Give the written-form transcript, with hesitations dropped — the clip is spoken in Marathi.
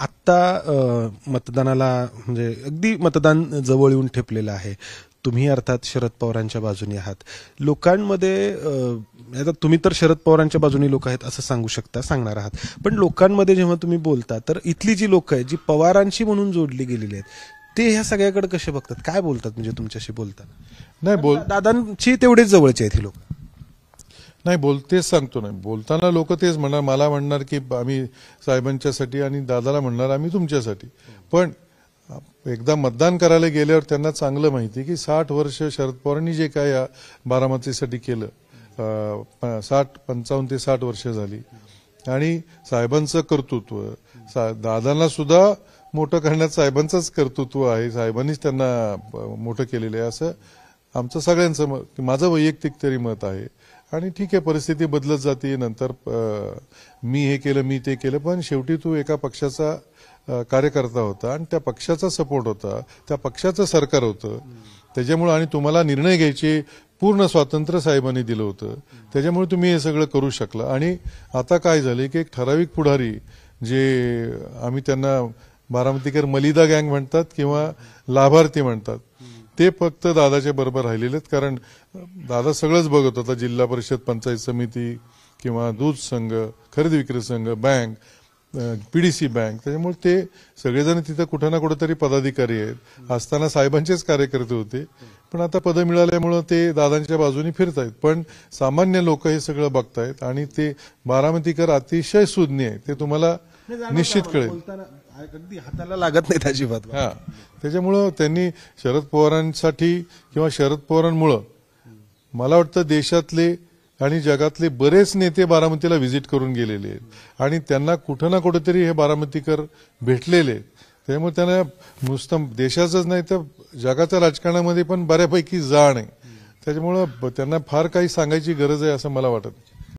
आत्ता मतदानाला म्हणजे अगदी मतदान जवळ येऊन ठेपलेलं आहे. तुम्ही अर्थात शरद पवारांच्या बाजूने आहात. लोकांमध्ये आता तुम्ही तर शरद पवारांच्या बाजूने लोक आहेत असं सांगू शकता, सांगणार आहात. पण लोकांमध्ये जेव्हा तुम्ही बोलता तर इथली जी लोक आहेत जी पवारांशी म्हणून जोडली गेलेली आहेत ते ह्या सगळ्याकडे कसे बघतात, काय बोलतात म्हणजे तुमच्याशी बोलताना? नाही दादांची तेवढेच जवळचे आहेत ही लोक. नाही तेच सांगतो. नाही बोलताना लोक तेच म्हणणार, मला म्हणणार की आम्ही साहेबांच्यासाठी आणि दादाला म्हणणार आम्ही तुमच्यासाठी. पण एकदा मतदान करायला गेल्यावर त्यांना चांगलं माहिती की 60 वर्ष शरद पवारांनी जे काय या बारामतीसाठी केलं, 55 ते 60 वर्ष झाली, आणि साहेबांचं कर्तृत्व, दादांना सुद्धा मोठं करण्यात साहेबांचंच कर्तृत्व आहे, साहेबांनीच त्यांना मोठं केलेलं आहे असं आमचं सगळ्यांचं मत, माझं वैयक्तिक तरी मत आहे. आणि ठीक आहे, परिस्थिती बदलत जाते, नंतर मी हे केलं मी ते केलं, पण शेवटी तू एका पक्षाचा कार्यकर्ता होता आणि त्या पक्षाचा सपोर्ट होता, त्या पक्षाचं सरकार होतं, त्याच्यामुळे आणि तुम्हाला निर्णय घ्यायचे पूर्ण स्वातंत्र्य साहेबांनी दिलं होतं, त्याच्यामुळे तुम्ही हे सगळं करू शकला. आणि आता काय झाले की एक ठराविक पुढारी, जे आम्ही त्यांना बारामतीकर मलिदा गँग म्हणतात किंवा लाभार्थी म्हणतात, ते फक्त दादाच्या बरोबर राहिलेले आहेत. कारण दादा सगळंच बघत होता, जिल्हा परिषद, पंचायत समिती किंवा दूध संघ, खरेदी विक्री संघ, बँक, पीडीसी बँक, त्याच्यामुळे ते सगळेजण तिथं कुठं ना कुठेतरी पदाधिकारी आहेत. असताना साहेबांचेच कार्यकर्ते होते, पण आता पदं मिळाल्यामुळं ते दादांच्या बाजूने फिरतायत. पण सामान्य लोक हे सगळं बघतायत आणि ते बारामतीकर अतिशय सुज्ञ आहे, ते तुम्हाला निश्चित कळेल. अगदी हाताला लागत नाहीत अजिबात. हा, त्याच्यामुळं त्यांनी शरद पवारांसाठी किंवा शरद पवारांमुळं मला वाटतं देशातले आणि जगातले बरेच नेते बारामतीला व्हिजिट करून गेलेले आहेत आणि त्यांना कुठं ना कुठेतरी हे बारामतीकर भेटलेले आहेत. त्यामुळे त्यांना नुसतं देशाचंच नाही तर जगाच्या राजकारणामध्ये पण बऱ्यापैकी जाण आहे. त्याच्यामुळं त्यांना फार काही सांगायची गरज आहे असं मला वाटत.